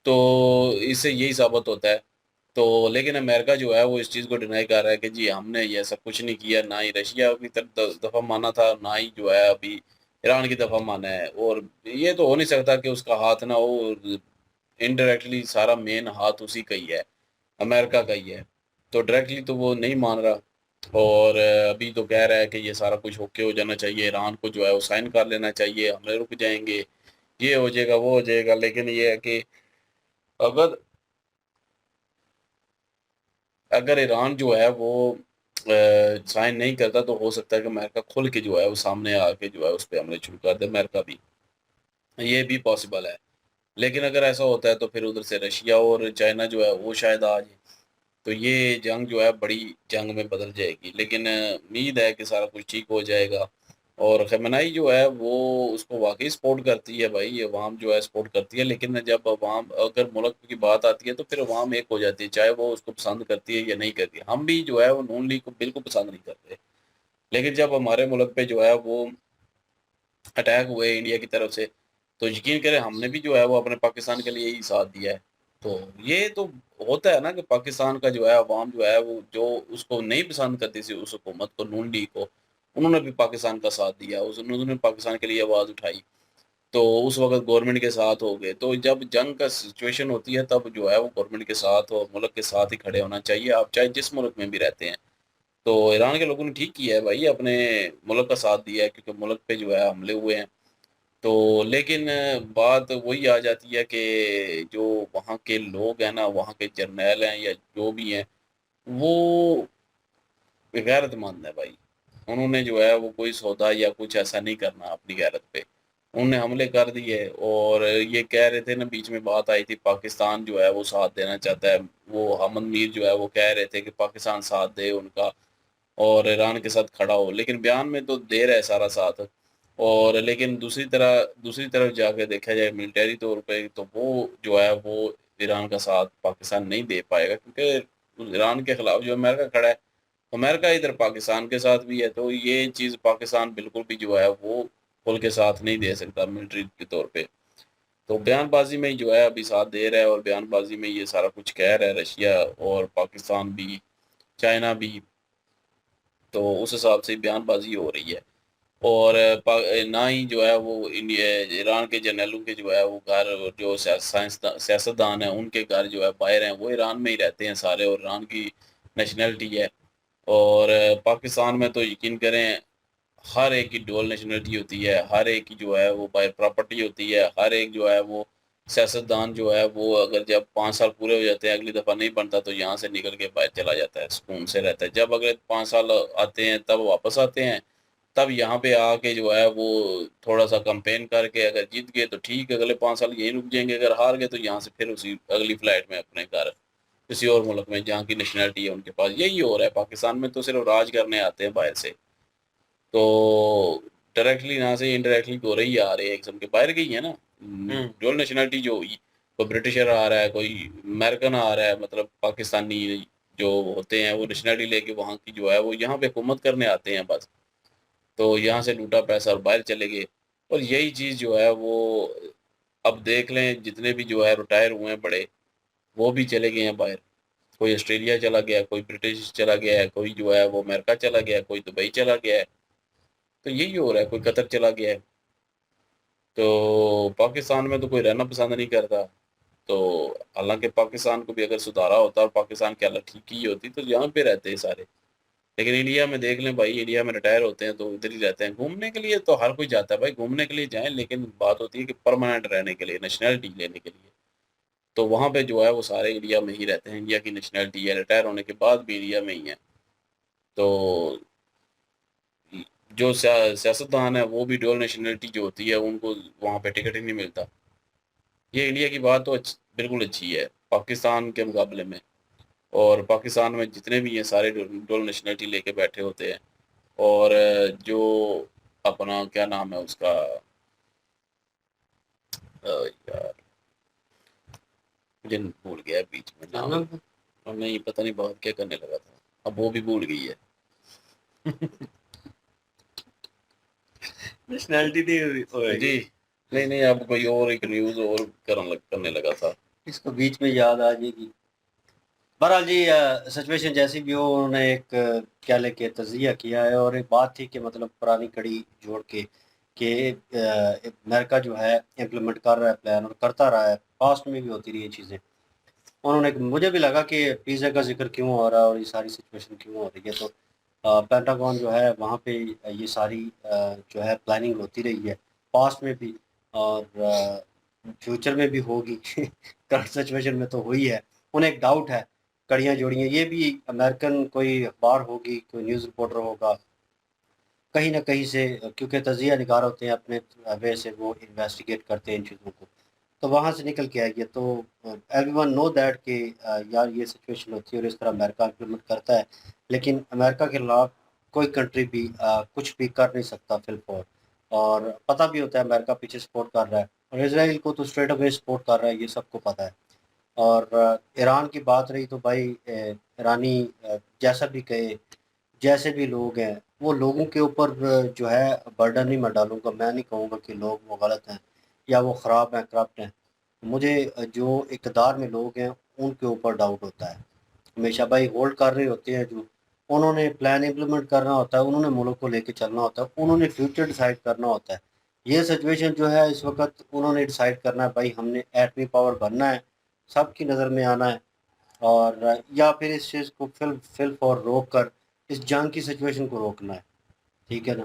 तो इससे यही साबित होता है। तो लेकिन अमेरिका जो है वो इस चीज़ को डिनाई कर रहा है कि जी हमने ये ऐसा कुछ नहीं किया, ना ही रशिया की तरफ दफ़ा माना था, ना ही जो है अभी ईरान की दफ़ा माना है। और ये तो हो नहीं सकता कि उसका हाथ ना हो, इनडायरेक्टली सारा मेन हाथ उसी का ही है, अमेरिका का ही है। तो डायरेक्टली तो वो नहीं मान रहा। और अभी तो कह रहा है कि ये सारा कुछ ओके हो जाना चाहिए, ईरान को जो है वो साइन कर लेना चाहिए, हम रुक जाएंगे, ये हो जाएगा वो हो जाएगा। लेकिन ये है कि अगर अगर ईरान जो है वो साइन नहीं करता तो हो सकता है कि अमेरिका खुल के जो है वो सामने आके जो है उस पर हमले शुरू कर दे, अमेरिका भी, ये भी पॉसिबल है। लेकिन अगर ऐसा होता है तो फिर उधर से रशिया और चाइना जो है वो शायद आ जाए, तो ये जंग जो है बड़ी जंग में बदल जाएगी। लेकिन उम्मीद है कि सारा कुछ ठीक हो जाएगा। और खमेनाई जो है वो उसको वाकई सपोर्ट करती है भाई, ये अवाम जो है सपोर्ट करती है। लेकिन जब अवाम, अगर मुल्क की बात आती है तो फिर अवाम एक हो जाती है, चाहे वो उसको पसंद करती है या नहीं करती। हम भी जो है वो नून लीग को बिल्कुल पसंद नहीं करते, लेकिन जब हमारे मुल्क पे जो है वो अटैक हुए इंडिया की तरफ से, तो यकीन करें हमने भी जो है वो अपने पाकिस्तान के लिए ही साथ दिया है। तो ये तो होता है ना कि पाकिस्तान का जो है अवाम जो है वो जो उसको नहीं पसंद करती थी उस हुकूमत को, नून लीग को, उन्होंने भी पाकिस्तान का साथ दिया, उस उन्होंने पाकिस्तान के लिए आवाज़ उठाई। तो उस वक्त गवर्नमेंट के साथ हो गए। तो जब जंग का सिचुएशन होती है तब जो है वो गवर्नमेंट के साथ और मुल्क के साथ ही खड़े होना चाहिए, आप चाहे जिस मुल्क में भी रहते हैं। तो ईरान के लोगों ने ठीक किया है भाई, अपने मुल्क का साथ दिया है, क्योंकि मुल्क पे जो है हमले हुए हैं। तो लेकिन बात वही आ जाती है कि जो वहाँ के लोग हैं ना, वहाँ के जर्नैल हैं या जो भी हैं, वो गैरतमंद है भाई। उन्होंने जो है वो कोई सौदा या कुछ ऐसा नहीं करना अपनी गैरत पे। उन्होंने हमले कर दिए और ये कह रहे थे ना, बीच में बात आई थी पाकिस्तान जो है वो साथ देना चाहता है। वो हमद मीर जो है वो कह रहे थे कि पाकिस्तान साथ दे उनका और ईरान के साथ खड़ा हो, लेकिन बयान में तो दे रहा है सारा साथ। और लेकिन दूसरी तरफ जाके देखा जाए मिलिटरी तौर पे, तो वो जो है वो ईरान का साथ पाकिस्तान नहीं दे पाएगा, क्योंकि ईरान के खिलाफ जो अमेरिका खड़ा है, अमेरिका इधर पाकिस्तान के साथ भी है। तो ये चीज़ पाकिस्तान बिल्कुल भी जो है वो खुल के साथ नहीं दे सकता मिलिट्री के तौर पे। तो बयानबाजी में ही जो है अभी साथ दे रहा है, और बयानबाजी में ये सारा कुछ कह रहा है रशिया और पाकिस्तान भी, चाइना भी। तो उस हिसाब से बयानबाजी हो रही है। और ना ही जो है वो इंडिया ईरान के जर्नलों के जो है वो घर, जो सियासतदान है उनके घर जो है बाहर हैं, वो ईरान में ही रहते हैं सारे, और ईरान की नेशनलिटी है। और पाकिस्तान में तो यकीन करें हर एक की डुअल नेशनलिटी होती है, हर एक की जो है वो बाय प्रॉपर्टी होती है, हर एक जो है वो सियासतदान जो है वो अगर जब 5 साल पूरे हो जाते हैं अगली दफ़ा नहीं बनता तो यहाँ से निकल के बाहर चला जाता है, सुकून से रहता है। जब अगले 5 साल आते हैं तब वापस आते हैं, तब यहाँ पे आके जो है वो थोड़ा सा कंपेन करके अगर जीत गए तो ठीक है, अगले 5 साल यहीं रुक जाएंगे, अगर हार गए तो यहाँ से फिर उसी अगली फ्लाइट में अपने घर किसी और मुल्क में जहाँ की नेशनलिटी है उनके पास। यही हो रहा है पाकिस्तान में, तो सिर्फ राज करने आते हैं बाहर से। तो डायरेक्टली यहाँ से इनडायरेक्टली हो रही आ रही है, एग्जाम के बाहर गई है ना। डुअल नेशनलिटी जो हुई, कोई ब्रिटिशर आ रहा है, कोई अमेरिकन आ रहा है, मतलब पाकिस्तानी जो होते हैं वो नेशनलिटी लेके वहाँ की जो है वो यहाँ पे हुकूमत करने आते हैं बस। तो यहाँ से लूटा पैसा और बाहर चले गए। और यही चीज़ जो है वो अब देख लें, जितने भी जो है रिटायर हुए हैं बड़े, वो भी चले गए हैं बाहर। कोई ऑस्ट्रेलिया चला गया, कोई ब्रिटिश चला गया है, कोई जो है वो अमेरिका चला गया है, कोई दुबई चला गया है। तो यही हो रहा है, कोई कतर चला गया है। तो पाकिस्तान में तो कोई रहना पसंद नहीं करता। तो हालांकि पाकिस्तान को भी अगर सुधारा होता और पाकिस्तान की हालत ठीक ही होती तो यहाँ पे रहते हैं सारे। लेकिन इंडिया में देख लें भाई, इंडिया में रिटायर होते हैं तो इधर ही रहते हैं। घूमने के लिए तो हर कोई जाता है भाई, घूमने के लिए जाएं, लेकिन बात होती है कि परमानेंट रहने के लिए, नेशनलिटी लेने के लिए, तो वहाँ पे जो है वो सारे इंडिया में ही रहते हैं। इंडिया की नेशनलिटी है, रिटायर होने के बाद भी इंडिया में ही है। तो जो सियासतदान है वो भी डुअल नेशनलिटी जो होती है उनको वहाँ पे टिकट ही नहीं मिलता। ये इंडिया की बात तो बिल्कुल अच्छी है पाकिस्तान के मुकाबले में। और पाकिस्तान में जितने भी हैं सारे डुअल नेशनलिटी लेके बैठे होते हैं। और जो अपना क्या नाम है उसका, यार मुझे भूल गया बीच में नाम। अब नहीं पता नहीं बात क्या करने लगा था, अब वो भी भूल गई है। नेशनैलिटी थी जी नहीं नहीं, अब कोई और एक न्यूज़ और करने लगा था। इसको बीच में याद आ जाएगी। बहरहाल जी, सिचुएशन जैसी भी हो, उन्होंने एक क्या लेके तजिया किया है। और एक बात थी कि मतलब पुरानी कड़ी जोड़ के कि अमेरिका जो है इम्प्लीमेंट कर रहा है प्लान और करता रहा है, पास्ट में भी होती रही है चीज़ें। उन्होंने, मुझे भी लगा कि पिज़्ज़ा का जिक्र क्यों हो रहा है और ये सारी सिचुएशन क्यों हो रही है। तो पेंटागन जो है वहाँ पे ये सारी जो है प्लानिंग होती रही है, पास्ट में भी और फ्यूचर में भी होगी। करंट सिचुएशन में तो हुई है। उन्हें एक डाउट है, कड़ियाँ जोड़ी हैं। ये भी अमेरिकन कोई अखबार होगी, कोई न्यूज़ रिपोर्टर होगा कहीं ना कहीं से, क्योंकि तजिया निगार होते हैं अपने वे से, वो इन्वेस्टिगेट करते हैं इन चीज़ों को, तो वहाँ से निकल के आएगी। तो एवरीवन नो दैट कि यार ये सिचुएशन होती है और इस तरह अमेरिका इम्प्लीमेंट करता है। लेकिन अमेरिका के खिलाफ कोई कंट्री भी कुछ भी कर नहीं सकता फिलफौर। और पता भी होता है अमेरिका पीछे सपोर्ट कर रहा है, और इसराइल को तो स्ट्रेट अवे सपोर्ट कर रहा है, ये सबको पता है। और ईरान की बात रही तो भाई ईरानी जैसा भी कहे, जैसे भी लोग हैं, वो लोगों के ऊपर जो है बर्डन नहीं मैं डालूँगा। मैं नहीं कहूँगा कि लोग वो गलत हैं या वो ख़राब हैं, करप्ट हैं। मुझे जो इक़्तिदार में लोग हैं उनके ऊपर डाउट होता है। हमेशा भाई होल्ड कर रहे होते हैं, जो उन्होंने प्लान इम्प्लीमेंट करना होता है, उन्होंने मुल्क को लेके चलना होता है, उन्होंने फ्यूचर डिसाइड करना होता है। ये सिचुएशन जो है इस वक्त उन्होंने डिसाइड करना है भाई हमने एटमी पावर बनना है, सबकी नज़र में आना है। और या फिर इस चीज़ को फिल फिल फॉर रोक कर इस जंग की सिचुएशन को रोकना है। ठीक है ना।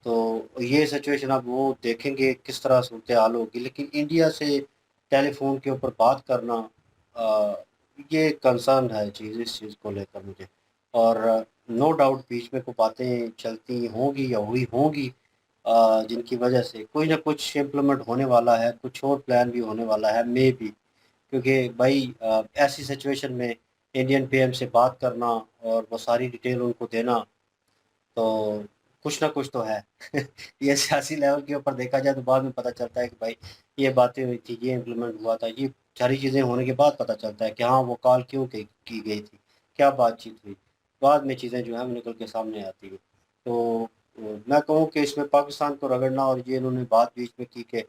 तो ये सिचुएशन अब वो देखेंगे किस तरह सूरत हाल होगी, लेकिन इंडिया से टेलीफोन के ऊपर बात करना ये कंसर्न है चीज़, इस चीज़ को लेकर मुझे। और नो डाउट बीच में कोई बातें चलती होंगी या हुई होंगी जिनकी वजह से कोई ना कुछ इम्प्लीमेंट होने वाला है, कुछ और प्लान भी होने वाला है मे बी, क्योंकि भाई ऐसी सिचुएशन में इंडियन पीएम से बात करना और वो सारी डिटेल उनको देना, तो कुछ ना कुछ तो है। ये सियासी लेवल के ऊपर देखा जाए तो बाद में पता चलता है कि भाई ये बातें हुई थी, ये इम्प्लीमेंट हुआ था, ये सारी चीज़ें होने के बाद पता चलता है कि हाँ वो कॉल क्यों की गई थी, क्या बातचीत हुई। बाद में चीज़ें जो है वो निकल के सामने आती है। तो मैं कहूँ कि इसमें पाकिस्तान को रगड़ना और ये इन्होंने बात बीच में की कि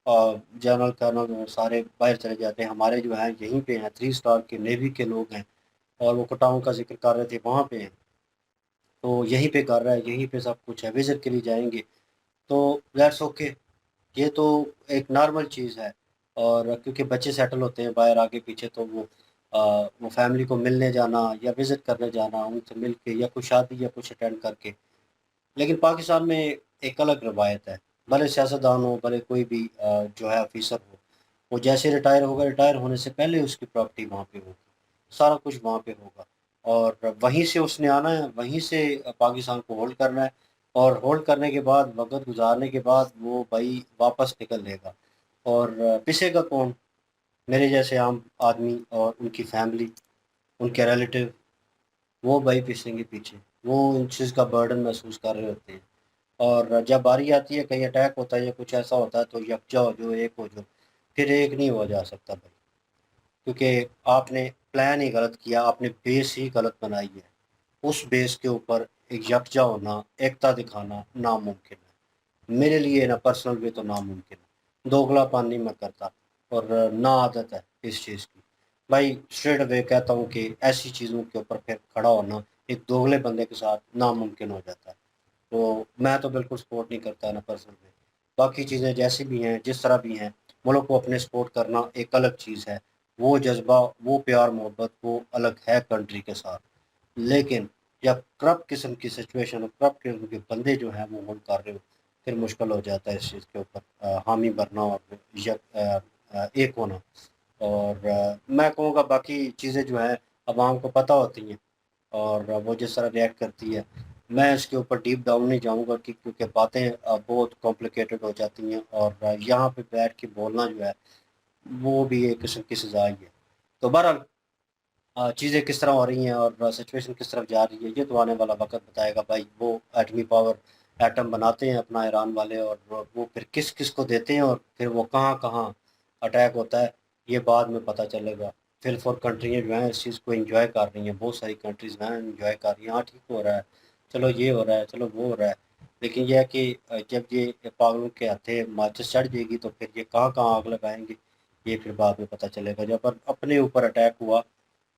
जनरल कर्नल वो सारे बाहर चले जाते हैं, हमारे जो हैं यहीं पे हैं, 3 स्टार के नेवी के लोग हैं और वो कटाऊँ का जिक्र कर रहे थे वहाँ पे हैं। तो यहीं पे कर रहा है, यहीं पे सब कुछ है, विज़िट के लिए जाएँगे, तो दैट्स ओके। ये तो एक नॉर्मल चीज़ है। और क्योंकि बच्चे सेटल होते हैं बाहर आगे पीछे, तो वो फैमिली को मिलने जाना या विज़िट करने जाना, उनसे मिल के या कोई शादी या कुछ अटेंड करके। लेकिन पाकिस्तान में एक अलग रवायत है, भले सियासतदान हो, भले कोई भी जो है ऑफ़िसर हो, वो जैसे रिटायर होगा, रिटायर होने से पहले उसकी प्रॉपर्टी वहाँ पे होगी, सारा कुछ वहाँ पे होगा और वहीं से उसने आना है, वहीं से पाकिस्तान को होल्ड करना है और होल्ड करने के बाद, वक़्त गुज़ारने के बाद वो भाई वापस निकल लेगा और पिसेगा कौन? मेरे जैसे आम आदमी और उनकी फैमिली, उनके रिलेटिव, वो भाई पिसेंगे पीछे। वो इन चीज़ का बर्डन महसूस कर रहे होते हैं और जब बारी आती है, कहीं अटैक होता है या कुछ ऐसा होता है, तो यकजा हो जाओ, एक हो जाओ, फिर एक नहीं हुआ जा सकता भाई। क्योंकि आपने प्लान ही गलत किया, आपने बेस ही गलत बनाई है। उस बेस के ऊपर एक यकजा होना, एकता दिखाना नामुमकिन है। मेरे लिए ना पर्सनल वे तो नामुमकिन है। दोगलापन नहीं मैं करता और ना आदत है इस चीज़ की। भाई स्ट्रेट अवे कहता हूँ कि ऐसी चीज़ों के ऊपर फिर खड़ा होना एक दोगले बंदे के साथ नामुमकिन हो जाता है। तो मैं तो बिल्कुल सपोर्ट नहीं करता ना पर्सनल वे। बाकी चीज़ें जैसी भी हैं, जिस तरह भी हैं, मुल्क को अपने सपोर्ट करना एक अलग चीज़ है। वो जज़्बा, वो प्यार मोहब्बत वो अलग है कंट्री के साथ। लेकिन जब करप्ट किस्म की सिचुएशन और करप्ट किस्म के बंदे जो हैं वो होल्ड कर रहे हो, फिर मुश्किल हो जाता है इस चीज़ के ऊपर हामी भरना और एक होना। और मैं कहूँगा बाकी चीज़ें जो हैं अवाम को पता होती हैं और वो जिस तरह रिएक्ट करती है, मैं इसके ऊपर डीप डाउन नहीं जाऊँगा कि क्योंकि बातें बहुत कॉम्प्लिकेटेड हो जाती हैं और यहाँ पे बैठ के बोलना जो है, वो भी एक किस्म की सज़ा ही है। तो बहरहाल चीज़ें किस तरह हो रही हैं और सिचुएशन किस तरफ जा रही है, ये तो आने वाला वक़्त बताएगा भाई। वो एटमी पावर एटम बनाते हैं अपना ईरान वाले और वो फिर किस-किस को देते हैं और फिर वो कहाँ-कहाँ अटैक होता है, ये बाद में पता चलेगा। फ़िलहाल कंट्रियाँ जो हैं इस चीज़ को एन्जॉय कर रही हैं, बहुत सारी कंट्रीज़ हैं एन्जॉय कर रही हैं, हाँ ठीक हो रहा है, चलो ये हो रहा है, चलो वो हो रहा है। लेकिन ये है कि जब ये पागलों के हाथे माचिस चढ़ जाएगी तो फिर ये कहाँ-कहाँ आग लगाएँगे, ये फिर बाद में पता चलेगा। जब अपने ऊपर अटैक हुआ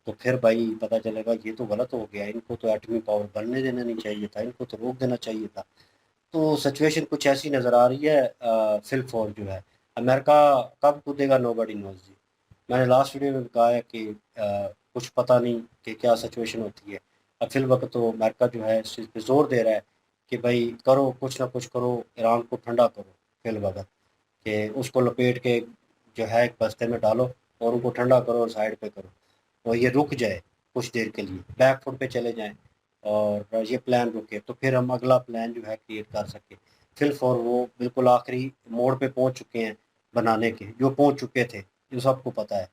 तो फिर भाई पता चलेगा ये तो गलत हो गया, इनको तो एटमी पावर बनने देना नहीं चाहिए था, इनको तो रोक देना चाहिए था। तो सिचुएशन कुछ ऐसी नज़र आ रही है फ़िलहाल जो है। अमेरिका कब कूदेगा नोबडी नोज़ जी। मैंने लास्ट वीडियो में कहा है कि कुछ पता नहीं कि क्या सिचुएशन होती है। फ़िल वक़्त तो अमेरिका जो है इस चीज़ पे ज़ोर दे रहा है कि भई करो, कुछ ना कुछ करो, ईरान को ठंडा करो फ़िल वक़्त, कि उसको लपेट के जो है एक बस्ते में डालो और उनको ठंडा करो और साइड पे करो। और ये रुक जाए कुछ देर के लिए, बैक फुट पे चले जाएँ और ये प्लान रुके, तो फिर हम अगला प्लान जो है क्रिएट कर सकें। फ़िलहाल वो बिल्कुल आखिरी मोड़ पे पहुँच चुके हैं बनाने के, जो पहुँच चुके थे, जो सबको पता है।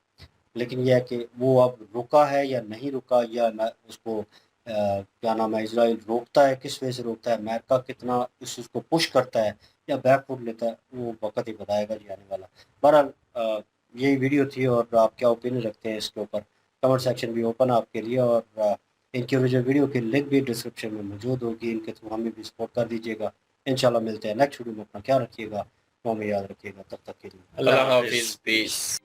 लेकिन ये है कि वो अब रुका है या नहीं रुका, या ना उसको क्या नाम है, इज़राइल रोकता है, किस वजह से रोकता है, अमेरिका कितना इस चीज़ को पुश करता है या बैक फुट लेता है, वो वक़्त ही बताएगा जी आने वाला। बहरहाल यही वीडियो थी और आप क्या ओपिनियन रखते हैं इसके ऊपर? कमेंट सेक्शन भी ओपन है आपके लिए और इनकी ओरिजिनल वीडियो की लिंक भी डिस्क्रिप्शन में मौजूद होगी, इनके थ्रू हमें भी सपोर्ट कर दीजिएगा। इंशाल्लाह मिलते हैं नेक्स्ट वीडियो में, अपना ख्याल रखिएगा, दुआ में याद रखिएगा, तब तक के लिए अल्लाह हाफिज़, पीस।